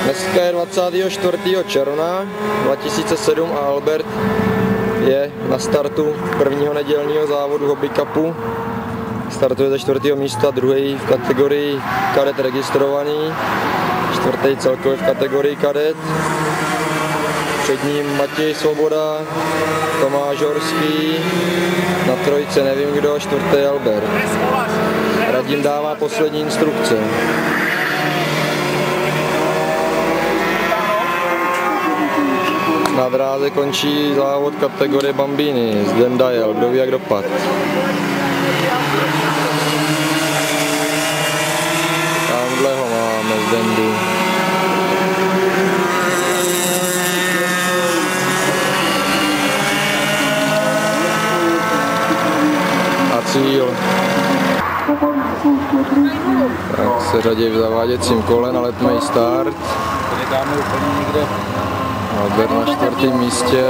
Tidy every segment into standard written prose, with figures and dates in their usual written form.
Dneska je 24. června 2007 a Albert je na startu prvního nedělního závodu Hobby Cupu. Startuje ze 4. místa, druhý v kategorii kadet registrovaný, čtvrtý celkově v kategorii kadet. Před ním Matěj Svoboda, Tomáš Horský, na trojce nevím kdo, čtvrtý Albert. Radim dává poslední instrukce. Na dráze končí závod kategorie Bambini, Zden Dajel, kdo ví jak dopad. Tamhle ho máme, Zdendu. A cíl. Tak se řadí v zaváděcím kole na letmý start. Tady dáme úplně někde. Albert na 4. místě.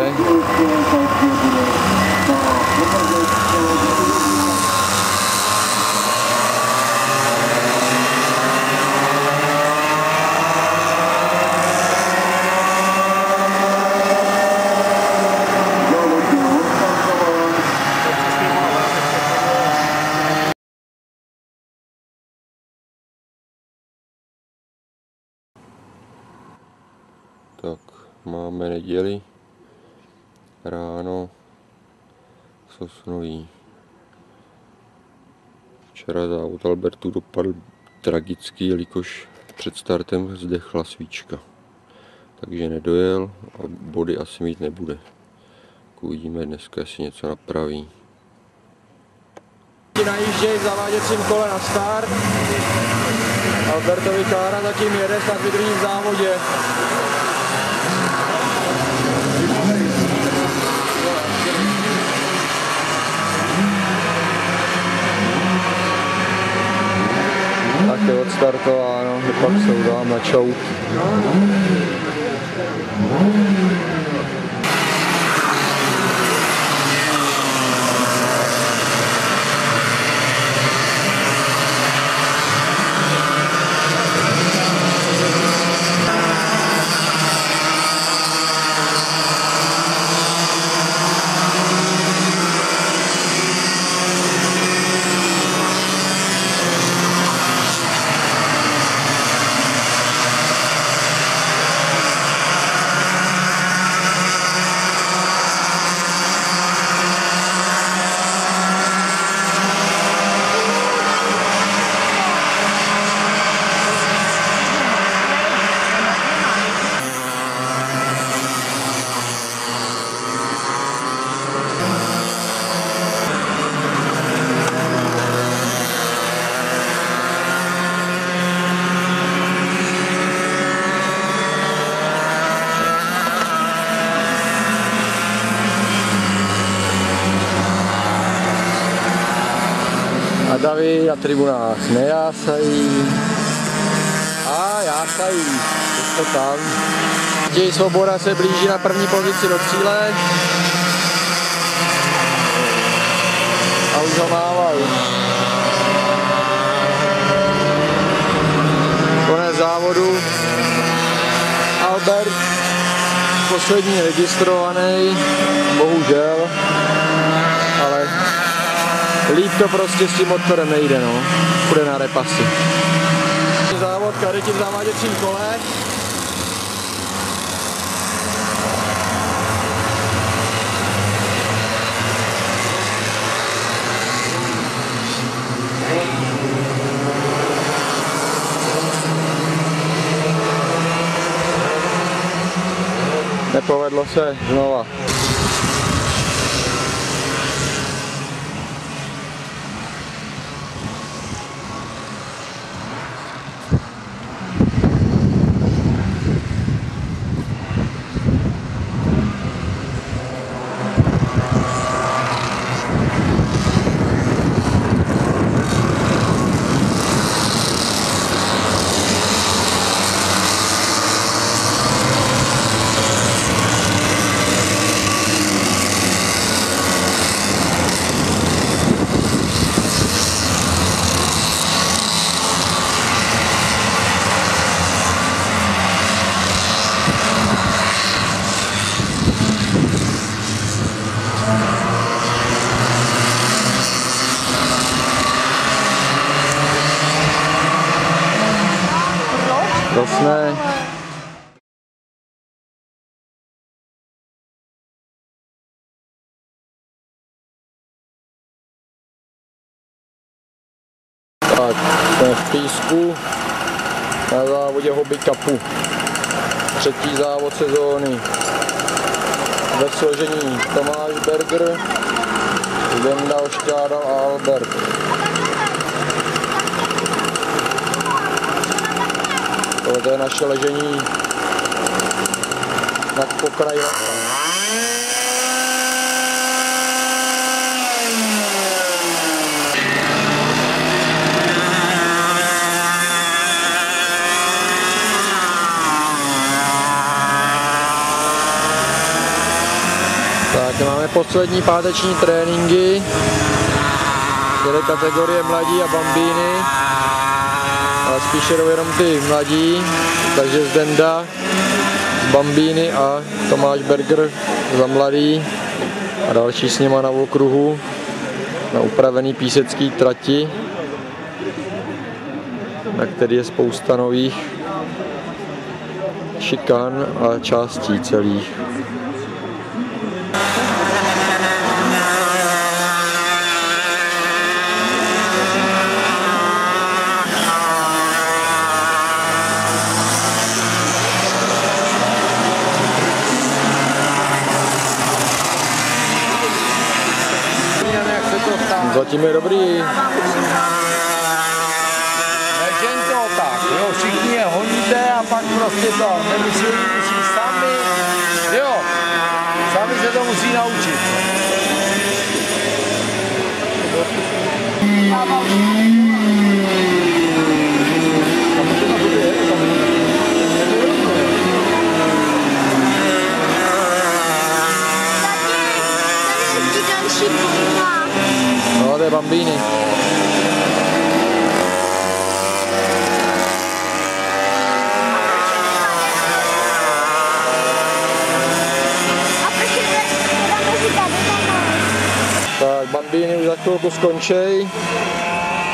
Tak, máme neděli, ráno, Sosnoví. Včera závod Albertu dopadl tragicky, jelikož před startem zdechla svíčka. Takže nedojel a body asi mít nebude. Uvidíme dneska, jestli něco napraví. Najíždějí v zaváděcím kole na start. Albertovi Kára zatím jede, snad vydrží v závodě. Tak je odstartováno, pak se udám na čout. A davy na tribunách nejásají. A jásají, je to tam. Matěj Svoboda se blíží na první pozici do cíle. A už ho mávají. Konec závodu. Albert, poslední registrovaný, bohužel, ale líp to prostě s tím motorem nejde, no. Půjde na repasy. Závod kadeti v zaváděcím kole. Nepovedlo se znova. Krásné. Tak, jsme v písku na závodě Hobby Cupu. Třetí závod sezóny. Ve složení Tomáš Berger, Zdenda Ošťáda a Albert. Tohle je naše ležení nad pokraji. Tak máme poslední páteční tréninky. Jede kategorie mladí a bambíny, ale spíše jdou jenom ty mladí, takže Zdenda z bambíny a Tomáš Berger za mladý a další s nima na okruhu na upravený písecký trati, na který je spousta nových šikan a částí celých. Zatím je dobrý. Nežen to tak, jo, všichni je honíte a pak prostě to nemusí sami, jo, sami se to musí naučit. No, to je bambíny. Tak, bambíny už za chvilku skončí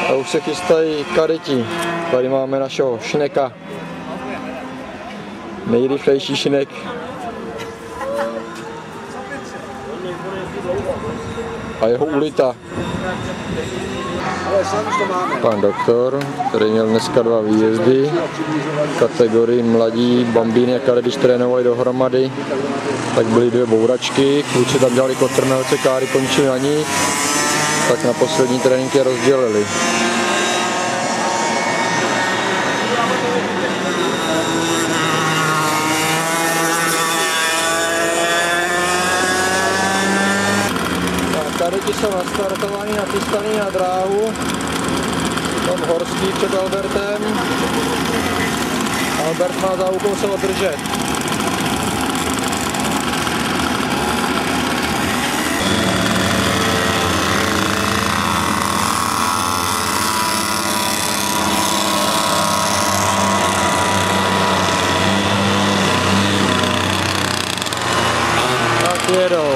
a už se chystají kadeti. Tady máme našeho Šneka. Nejrychlejší Šnek. A jeho ulita. Pan doktor, který měl dneska 2 výjezdy v kategorii mladí, bambíny a kadeti, když trénovali dohromady, tak byly 2 bouračky, kluci tam dělali kotrmelce, káry končili na ní, tak na poslední trénink je rozdělili. Kadeti jsou nastartovaní, nachystaný na dráhu. Tam Horský před Albertem. Albert má za úkol se održet. Tak jedou.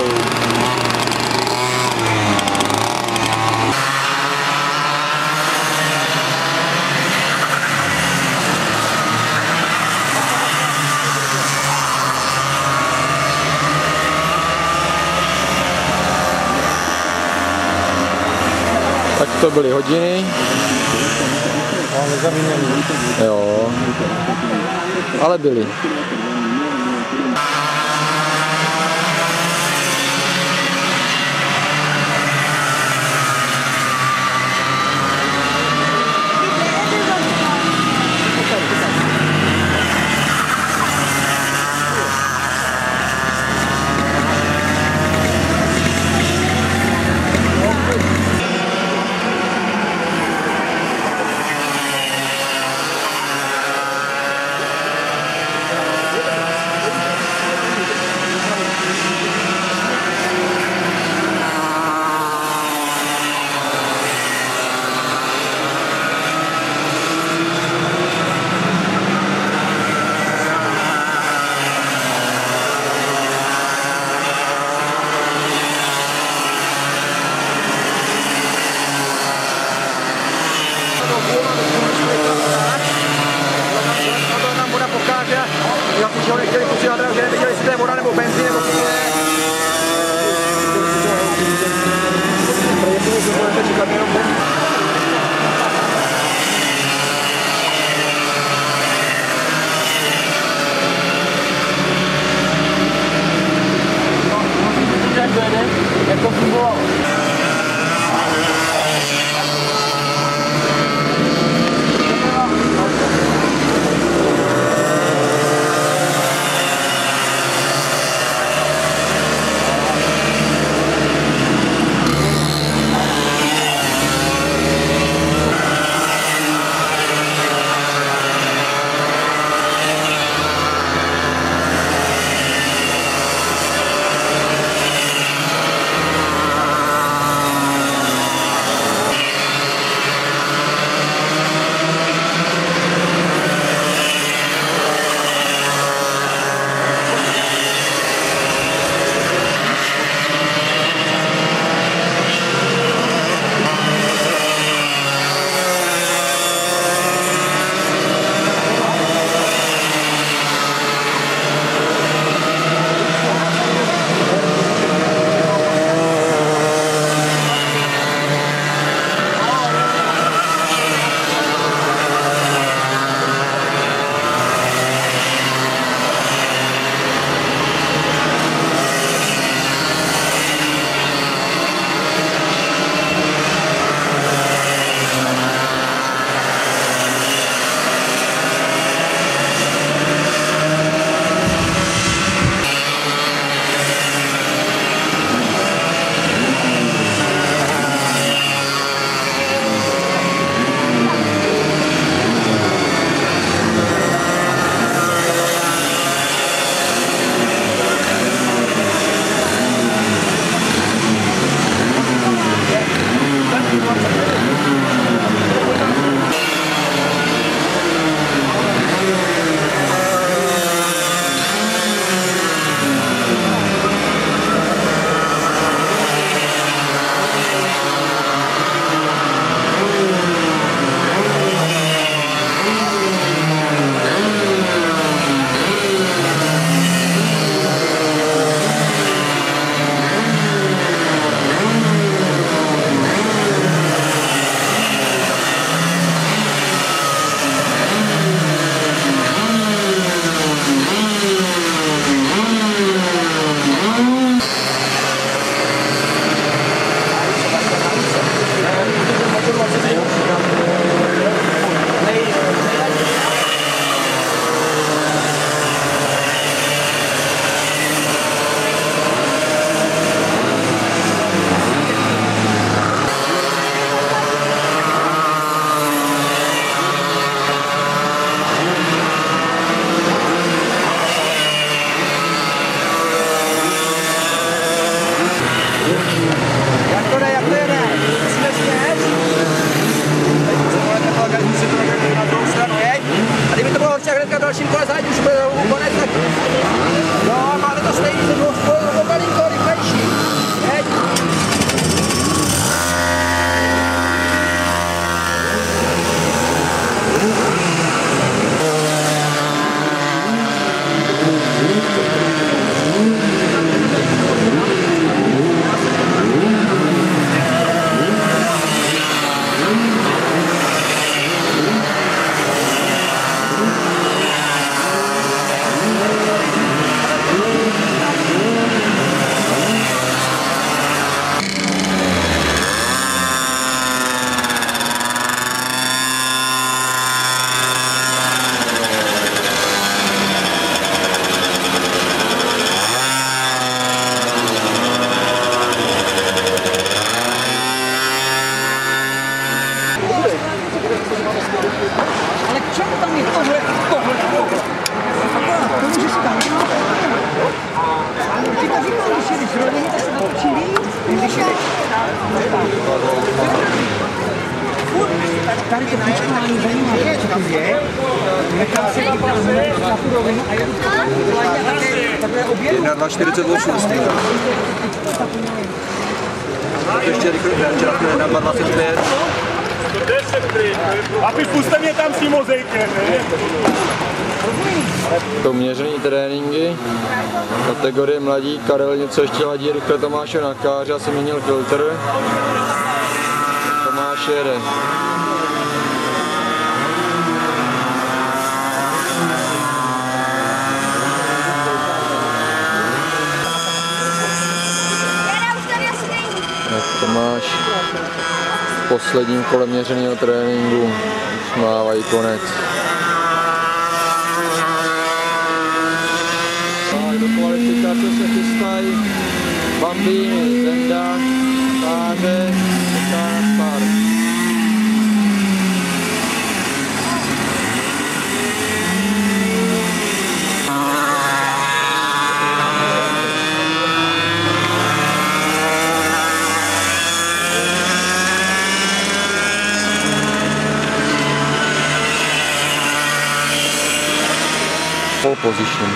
Tak to byly hodiny. Jo, ale byly. že ho nechtěli pustit na dráhu, že nevěděli, jestli to je voda nebo benzín nebo co to je. Budete čekat jenom benzín. Jak to fungovalo? dalším kole zajít, už bude konec, tak no, máte to stejný, to bylo malinko rychlejší. Jeď. Ale k čemu tam je tohle? To můžeš tam. Ty to říkal, když jedeš rovněji, tak se natočí víc. Když jedeš... Tady to počkání zajímavé, co to je. Nechám se na tu rovinu a jedu takhle objedu. 1,248. Ještě rychle, na 2,25. A puste mě tam s tím mozejkem, ne? To měřený tréninky, kategorie mladí, Karel něco ještě ladí rychle Tomáše na káře, asi měnil filtr. Tomáš jede. Tomáš v posledním kole měřeného tréninku mávají konec. Tak do kvalifikace se chystají Bambíny, Zenda, Káře, čeká na start. Pole position.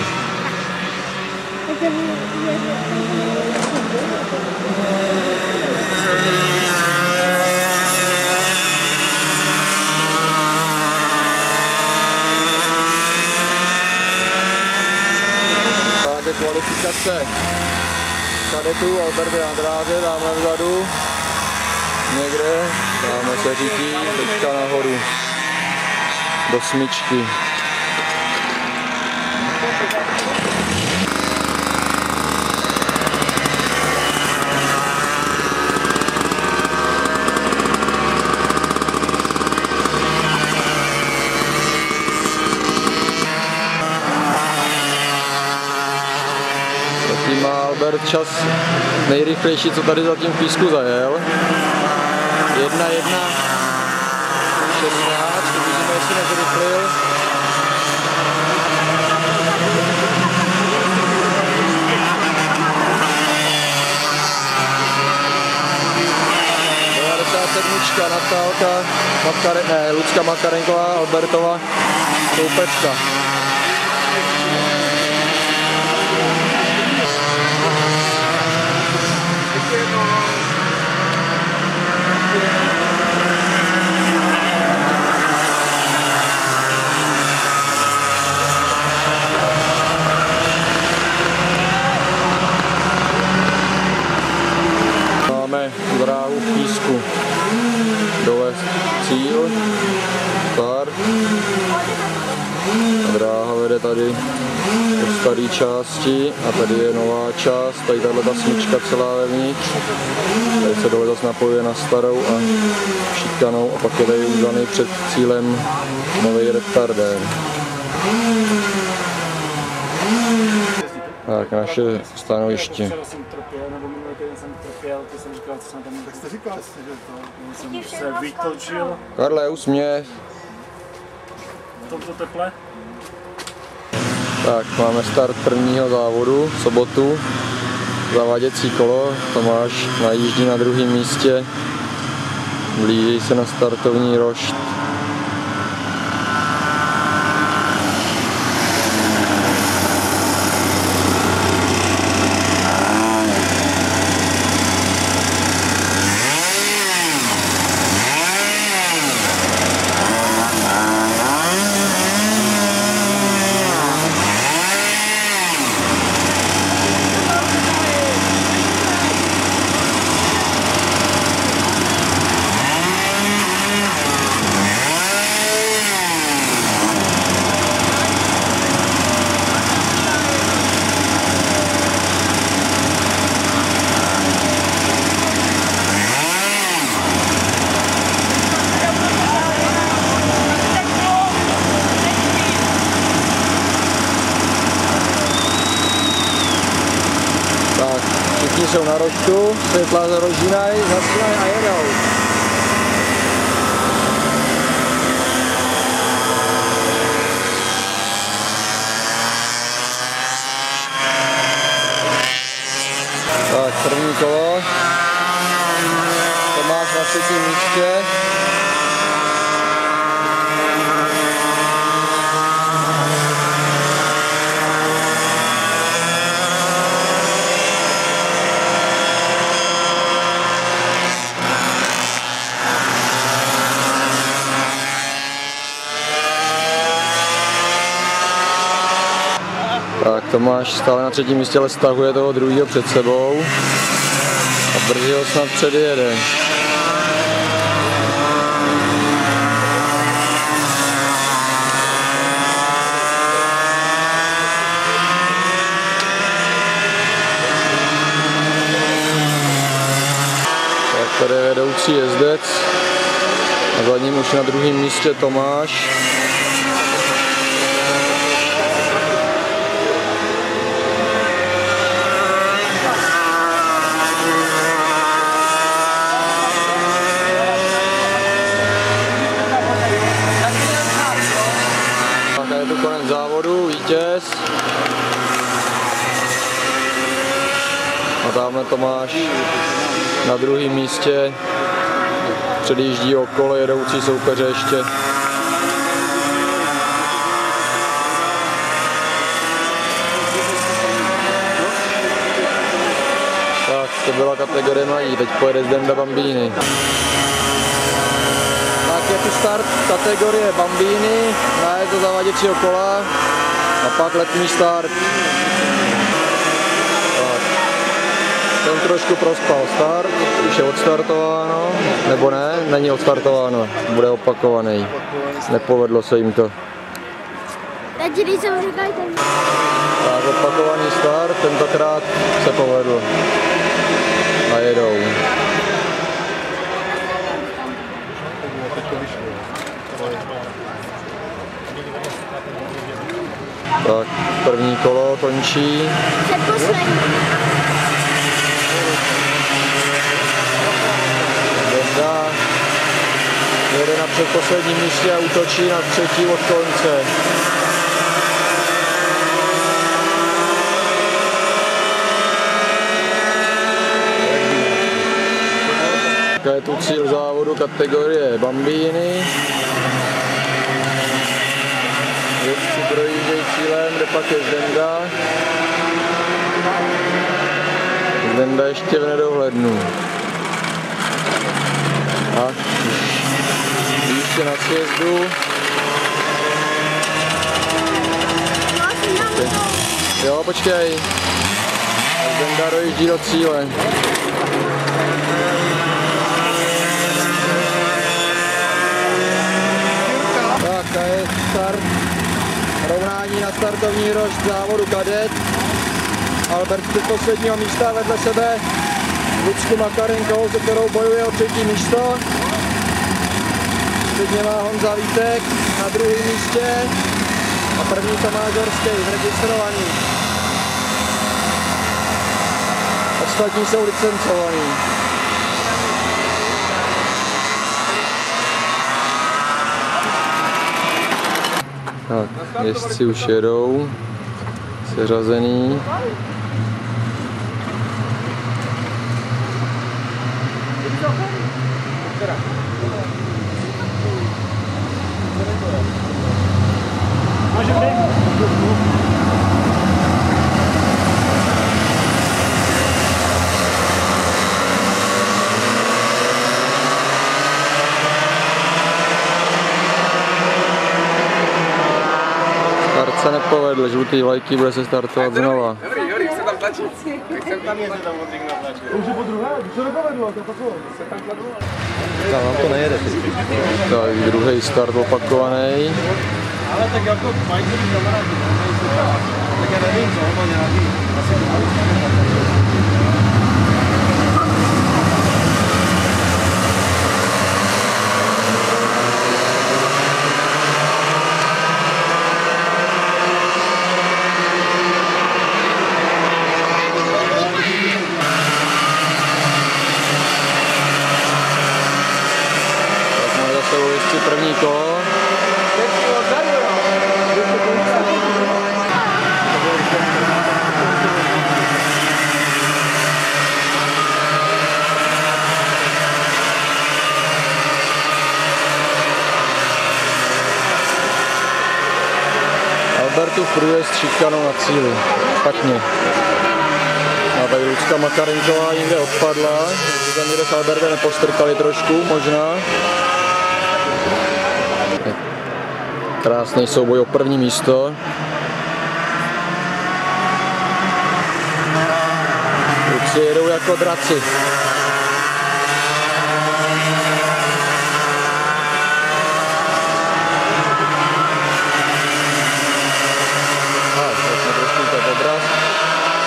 Tak je kvalifikace kadetů, Albert je na dráze, dáme vzadu, někde, dáme se řítí, teďka nahoru, do smyčky. Zatím má Albert čas nejrychlejší, co tady zatím v písku zajel. 1:1:16, uvidíme, jestli nezrychlil. Sedmička, Natálka, Lucka Makarenková, Albertova, Koupečka. Máme dráhu v písku. Dole cíl, start. A dráha vede tady do staré části a tady je nová část, tady tahle ta smyčka celá vevnitř. Tady se dole zase napojuje na starou a šikanou a pak je tady udělaný před cílem nový retardér. Tak, naše stanoviště. Tak jste říkal, že to jsem se vytočil. Karle, úsměv. V tomto teple? Tak, máme start prvního závodu, v sobotu. Zaváděcí kolo, Tomáš najíždí na druhém místě. Blíží se na startovní rošt. Všichni jsou na roštu, světla rozžínají, zasínají a jedou. Tak, první kolo. Tomáš na třetím místě. Tomáš stále na třetím místě, ale stahuje toho druhého před sebou a brzy ho snad předjede. Tak tady je vedoucí jezdec a za ním už na druhém místě Tomáš. Konec závodu, vítěz. A tamhle Tomáš na druhém místě předjíždí okolo jedoucí soupeře ještě. Tak, to byla kategorie mladí, teď pojede Zdenda Bambini. Tak je tu start kategorie Bambini, najezd do zaváděcího kola a pak letní start. Tak. Ten trošku prospal start, už je odstartováno, nebo ne, není odstartováno, bude opakovaný. Nepovedlo se jim to. Tak opakovaný start, tentokrát se povedl. A jedou. Tak, první kolo končí. Zdenda jede na předposledním místě a útočí na třetí od konce. Jaká je tu cíl závodu kategorie Bambini. Jezdci projíždějí cílem, kde pak je Zdenda. Zdenda ještě v nedohlednu. A ještě na sjezdu. Jo, počkej. Zdenda dojíždí do cíle. Tak a je start. Rovnání na startovní rož závodu kadet. Albert z posledního místa vedle sebe Lucku Makarenkou, se kterou bojuje o třetí místo. Před něma Honza Vítek na druhém místě a první Tomáš Horský, registrovaný. Ostatní jsou licencovaní. Tak, jezdci už jedou, seřazený. Start se nepovedl, žlutý vlajky, bude se startovat znova. Dobrý, chce tam tlačit. Chcem tam jezdit tam Modřík natlačit. Už je po druhé, už se nepovedlo, to takovou. Se tam kladlo. Tam vám to nejede. Tak, druhý start opakovaný. Ale tak jako mají kamarádi, tak já nevím, co má nějaký, asi první kolo. Albertův průjezd šikanou na cíli. Špatně. A tady Lucka Makarenková někde odpadla. Tam někde s Albertem nepostrkali trošku, možná. Krásný souboj o první místo. Kluci jedou jako draci.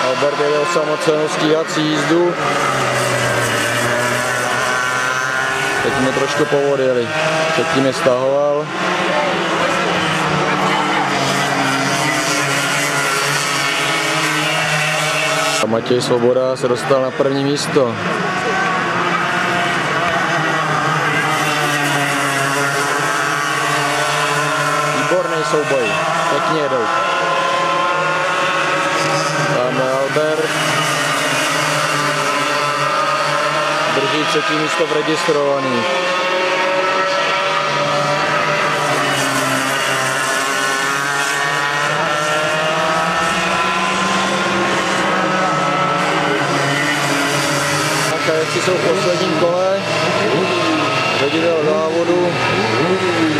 Albert jede osamocenou stíhací jízdu. Teď mě trošku povodili. Předtím je stahoval. A Matěj Svoboda se dostal na první místo. Výborný souboj. Pěkně jedou. Tam je Albert. Drží třetí místo v registrovaný. Kajevci jsou v posledním kole. Ředitel závodu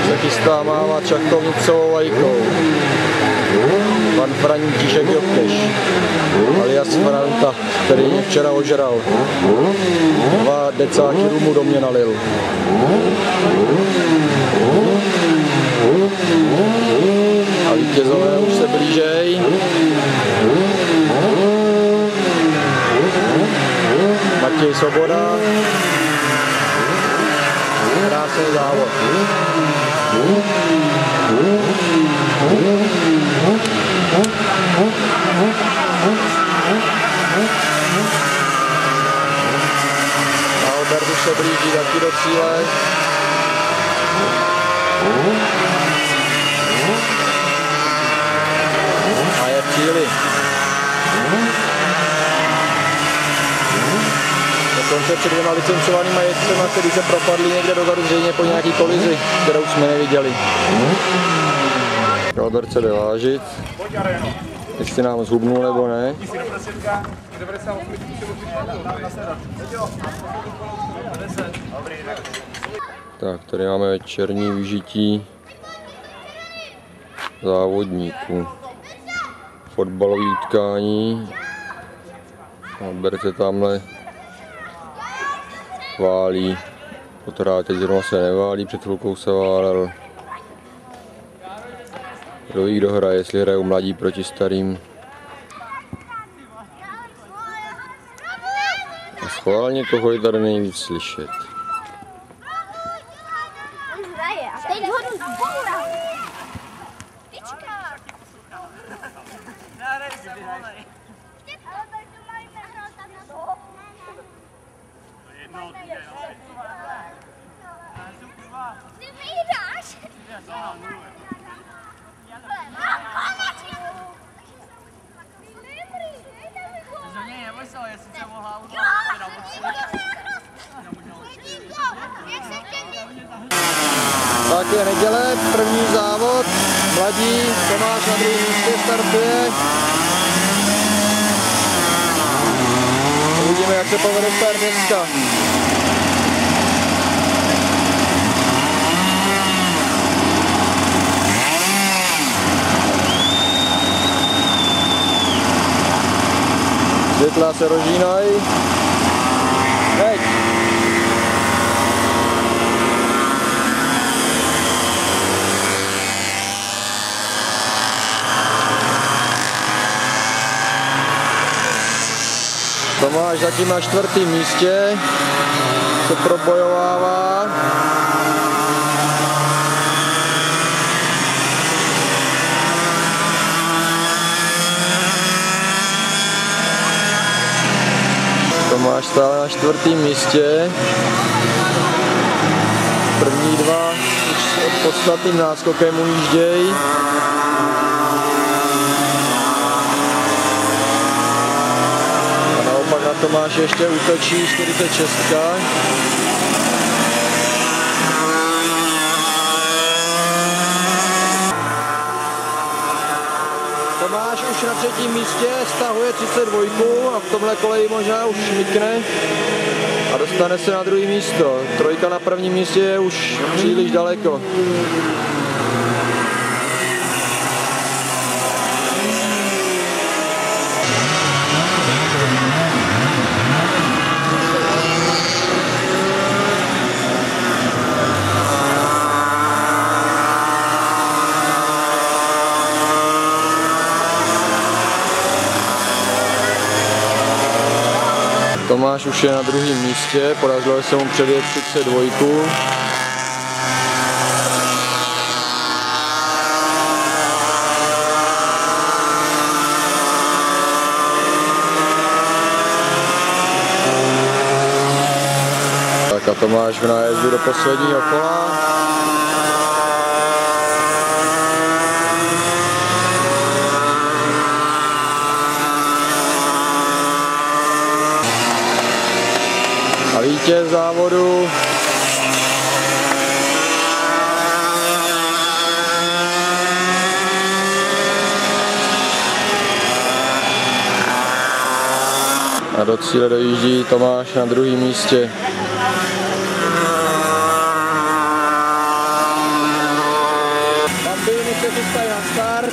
se chystá mávat šachtovnicovou vajkou. Pan František Jokeš, alias Franta, který mě včera ožral. 2 decáky rumu do mě nalil. A vítězové už se blížej. Matěj Svoboda. Krásný závod. Albert už se blíží taky do cíle. A je v cíli. Dokonce před 2 licencovanými jezdcema, kteří se propadli někde dozadu, zřejmě po nějaký kolizi, kterou jsme neviděli. Albert se jde vážit, jestli nám zhubnul nebo ne. Tak, tady máme večerní vyžití závodníků. Fotbalové utkání. Albert se tamhle válí, potrá teď zrovna se neválí, před chvilkou se válel. Kdo ví, kdo hraje, jestli hrajou mladí proti starým. A schválně koho je tady nejvíc slyšet. Tak je neděle, první závod, mladí, Tomáš na druhém místě startuje. Uvidíme, jak se povede start dneska. Světla se rozžínají. Teď. Tomáš zatím na 4. místě, se probojovává. Tomáš stále na 4. místě. První 2 už podstatným náskokem ujíždějí. Na Tomáš ještě útočí 46. Tomáš už na 3. místě stahuje 32 a v tomhle koleji možná už vykne a dostane se na 2. místo. 3 na 1. místě je už příliš daleko. Tomáš už je na druhém místě, podařilo se mu předjet 32. Tak a Tomáš v nájezdu do posledního kola. A vítěz závodu a do cíle dojíždí Tomáš na druhém místě. Bambíny se chystají na start.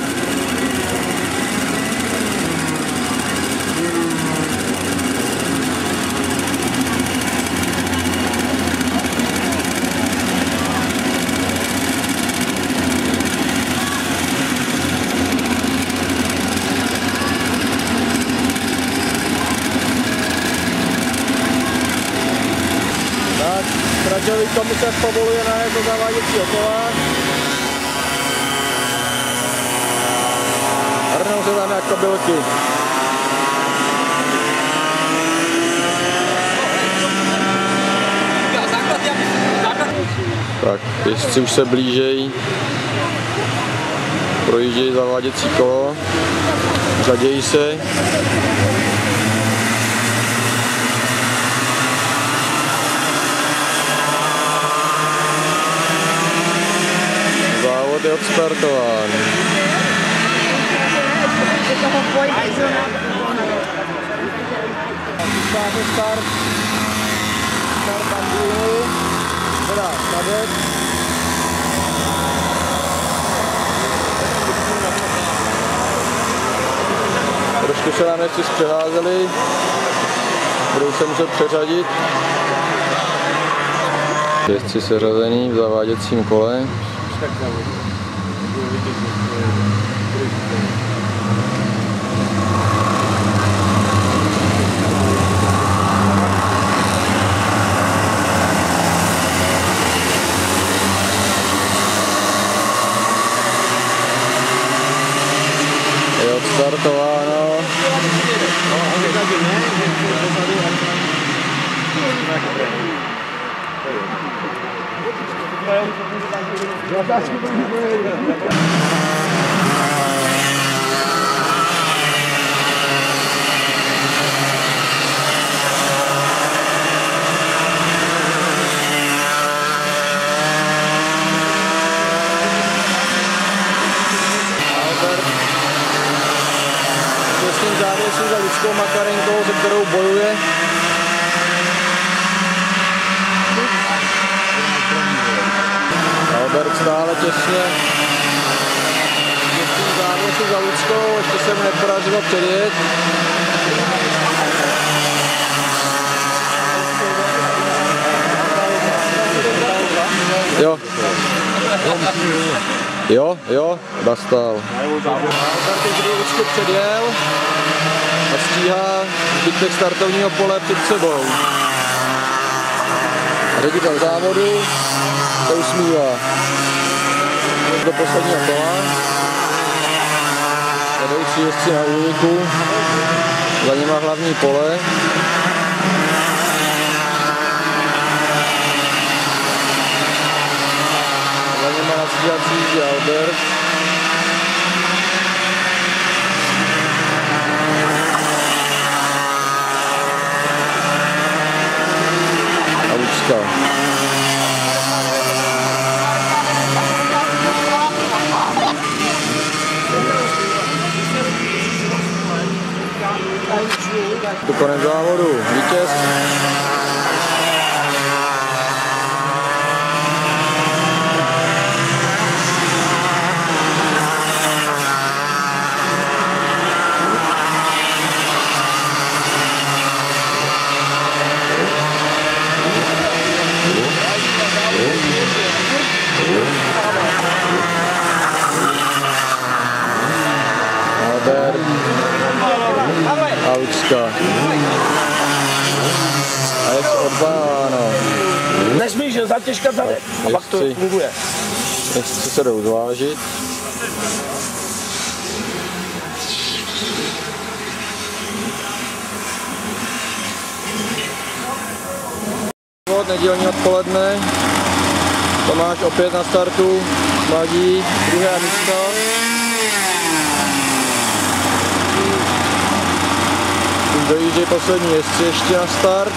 Traťový komisař povoluje nájezd do zaváděcího kola. Hrnou se tam jak kobylky. Tak, jezdci už se blížejí. Projíždějí zaváděcí kolo. Řadějí se. Závod je odstartován. Start Bambíny, teda kadek. Trošku se nám ještě zpřeházeli, budou se muset přeřadit. Jezdci seřazený v zaváděcím kole. Je odstartováno. Těsným závěsí za Lidskou Makarenkou, se kterou bojuje. Albert stále těsně. Těsným závěsí za Lidskou, ještě se mu nepodařilo předjet. Jo, dostal. Albert už Lidsku předjel a stíhá zbytek startovního pole před sebou. Ředitel závodu se usmívá. Do posledního kola. Vedoucí jezdci na úniku. Za nima hlavní pole. Za nima na stříhací jízdě Albert. A Lucka. To konec závodu, vítěz. Albert a Lucka. A je odváno. Nesmíš, že zatěžka zadek. A pak to funguje. Jestli se jdou zvážit. Nedělní odpoledne. Tomáš opět na startu. Mladí, druhé místo. Už dojíždějí poslední jezdci ještě na start.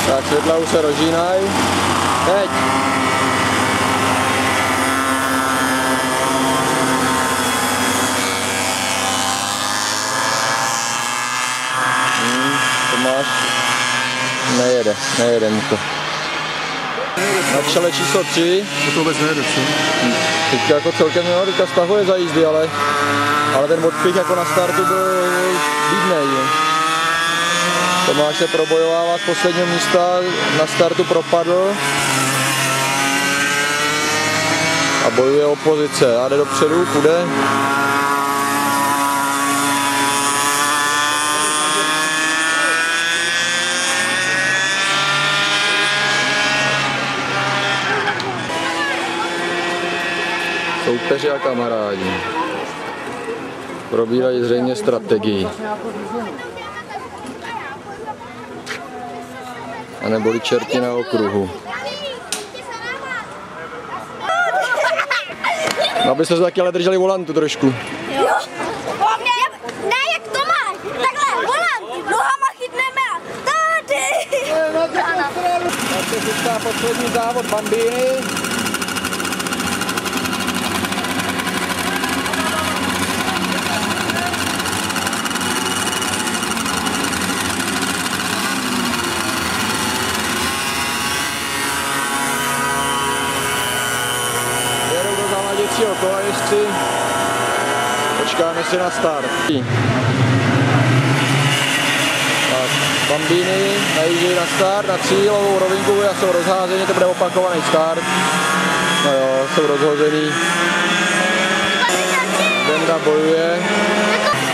Tak světla už se rozžínají. Teď! Tomáš nejede mu to. Na čele číslo 3. To vůbec nejede, co? Teďka jako celkem teďka stahuje za jízdy, ale ten odpich jako na startu byl výdnej. Tomáš se probojovává z posledního místa, na startu propadl a bojuje o pozice a jde dopředu, půjde. Soupeři a kamarádi probírají zřejmě strategii. A neboli čerti na okruhu. Aby se taky ale drželi volantu trošku. Jo. Ne, jak to máš? Takhle, volant, nohama chytneme a tady. Tak se chystá poslední závod Bambíny. Kola jezdci. Počkáme si na start. Tak, Bambíny najíždějí na start, na cílovou rovinku a jsou rozházeni, to bude opakovaný start. No jo, jsou rozhozený. Benda bojuje.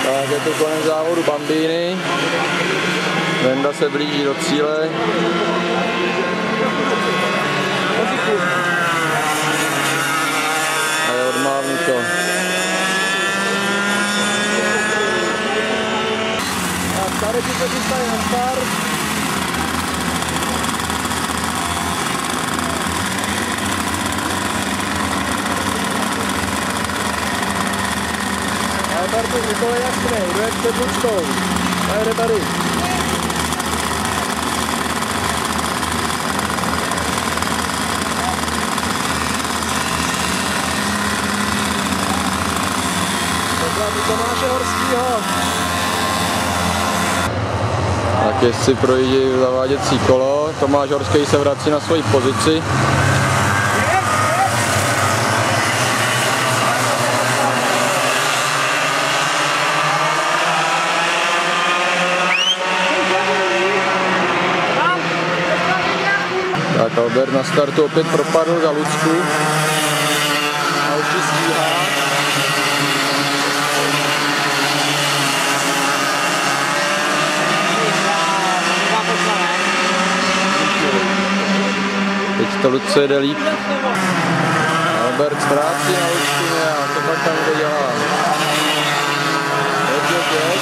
Tak je to konec závodu Bambíny. Benda se blíží do cíle. Odmávnuto. A tady se chystají na start. Albertus Nikolaj jasný, jde před Lučkou. A jde tady. Tomáše Horskýho. Tak jezdci projíždějí zaváděcí kolo. Tomáš Horský se vrací na svoji pozici. Tak Albert na startu opět propadl za Lucku. A už ji stíhá. Teď to Lucce jede líp. Albert ztrácí na Luckině a to pak tam bude dělá. Teď.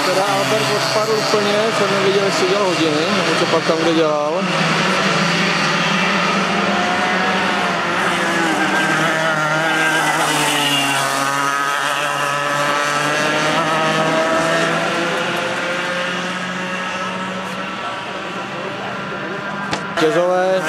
Teda Albert odpadl úplně, jsem neviděl, jestli udělal hodiny, nebo co pak tam kde dělal. Řetězové.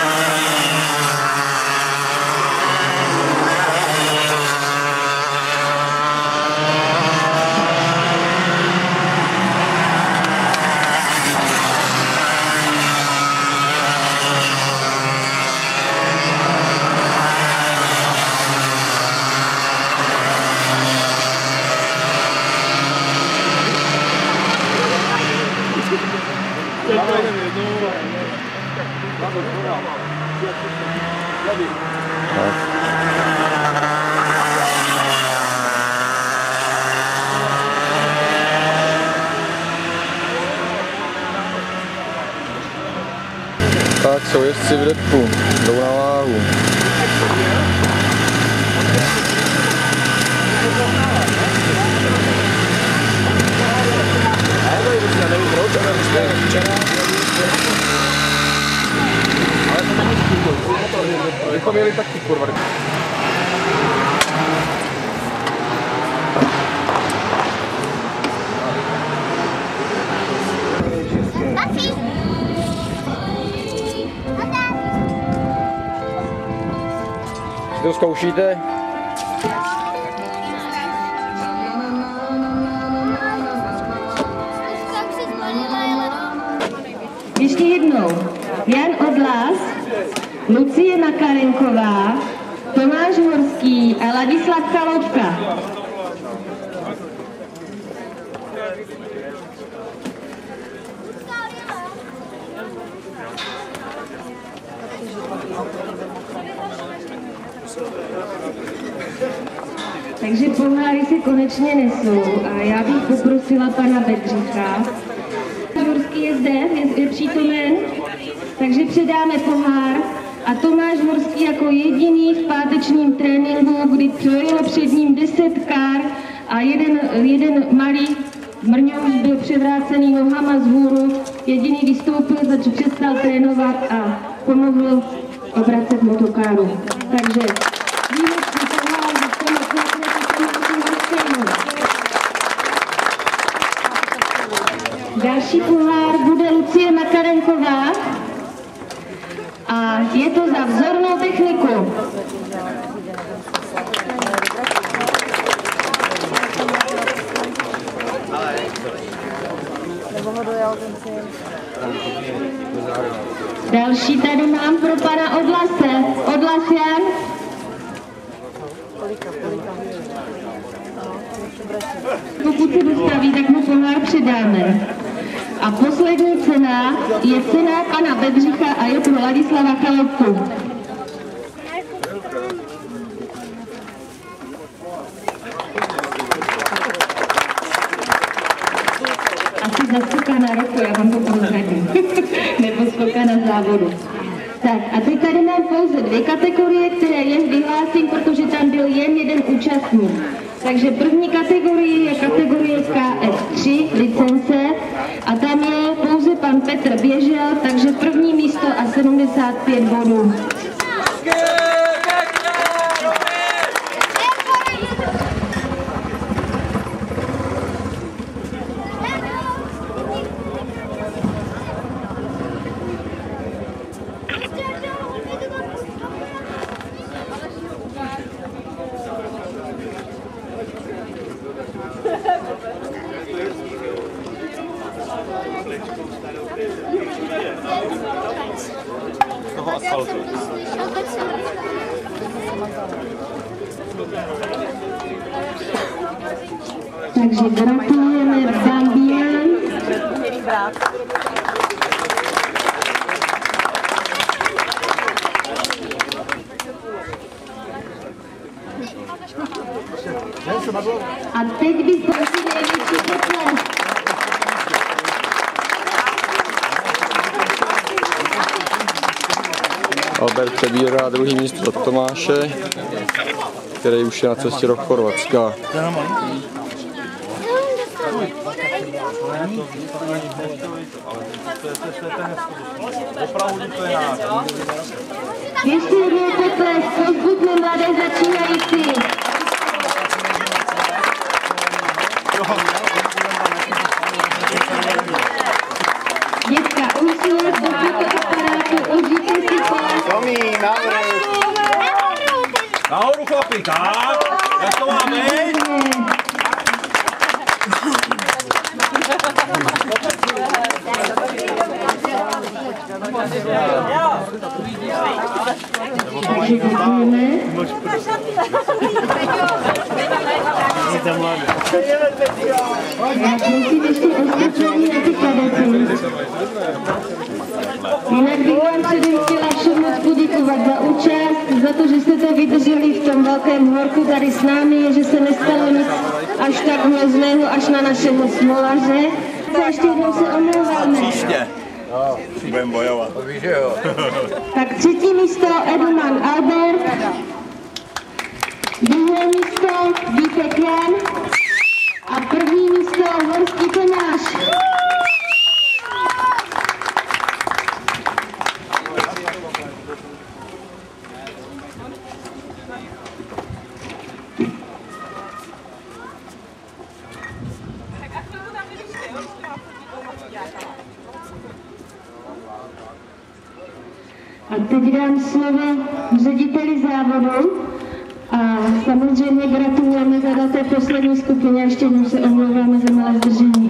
Tak jsou jezdci v depu, jdou na váhu. Bychom měli taky kurva. Si to zkoušíte? Ještě jednou. Jan Odlas, Lucie Makarenková, Tomáš Horský a Ladislav Chaloupka. Takže poháry se konečně nesou a já bych poprosila pana Bedřicha. Horský je zde, je přítomen, takže předáme pohár a Tomáš Horský jako jediný v pátečním tréninku, kdy projelo před ním 10 kár a jeden malý mrňouš byl převrácený nohama vzhůru, jediný vystoupil, přestal trénovat a pomohl obracet motokáru. Takže výjimečný pohár za Tomášem Horskému. Další pohár bude Lucie Makarenková a je to za vzornou techniku. Další tady mám pro pana Odlase. Odlas Jan. Pokud se dostaví, tak mu pohár předáme. A poslední cena je cena pana Bedřicha a je pro Ladislava Chaloupku. Asi zaskoká na roku, já vám to prozradím. Nebo skoká na závodu. Tak a teď tady mám pouze 2 kategorie, které jen vyhlásím, protože tam byl jen jeden účastník. Takže první kategorie je kategorie KF3 licence a tam je pouze pan Petr Běžel, takže první místo a 75 bodů. Toho asfaltu. Takže gratulujeme Bambian. A teď bych prosím největší potlesk. Albert přebírá druhý místo od Tomáše, který už je na cestě do Chorvatska. Ještě jednou potlesk, povzbuďme mladé začínající. Dětka, usiluj do fotoaparátu, užijte si to. Tomí, nahoru chlapi, tak, jak to máme? Takže děkujeme. Já prosím ještě ostatní na ty kadety. Jinak bych vám předem chtěla poděkovat za účast, za to, že jste to vydrželi v tom velkém horku tady s námi, že se nestalo nic až tak hrozného, až na našeho smolaře. A ještě jednou se omlouváme. Budeme bojovat. Tak třetí místo Edman Albert, druhé místo Vítek Jan a první místo Horský Tomáš. A teď dám slovo řediteli závodu a samozřejmě gratulujeme teda té poslední skupině a ještě jednou se omlouváme za malé zdržení.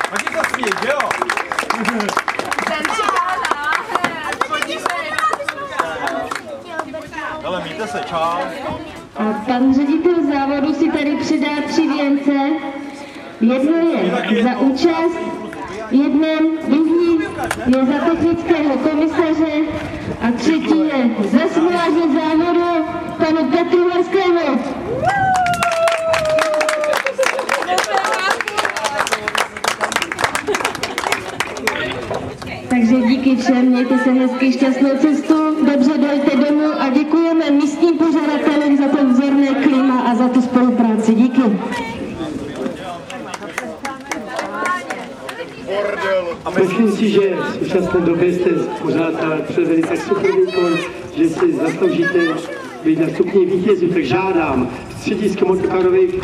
Taky to smí, jo? Ale mějte se, čau. A pan ředitel závodu si tady přidá 3 věnce. Jedno je za účast, druhý je za technického komisaře a třetí je za smolaře závodu panu Petru Horskému. Takže díky všem, mějte se hezky, šťastnou cestu, dobře dojte domů a děkujeme místním pořadatelům za to vzorné klima a za tu spolupráci. Díky. Myslím si, že v současné době jste pořád předvedli tak super výkon, že si zasloužíte být na stupni vítězů, tak žádám středisko motokarových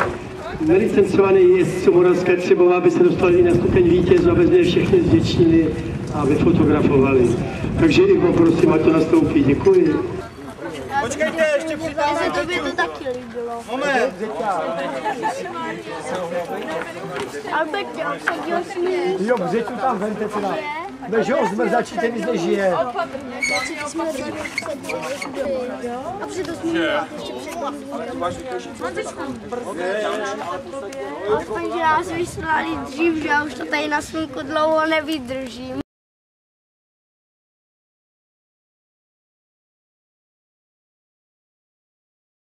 nelicencovaný jezdců Moravské Třebové, aby se dostali i na stupeň vítězů, aby jsme všechny zvětšnili a vyfotografovali. Takže i poprosím, ať to nastoupí. Děkuji. Počkejte, ještě přidáme. Se to by to taky líbilo. Moment. Albert, obsadil jsi mi. Jo, břeťu tam vente teda. Než ho zmrzačí, ten nic nežije. A přitom jsme ještě aspoň, že nás vyslali dřív, že já už to tady na slunku dlouho nevydržím.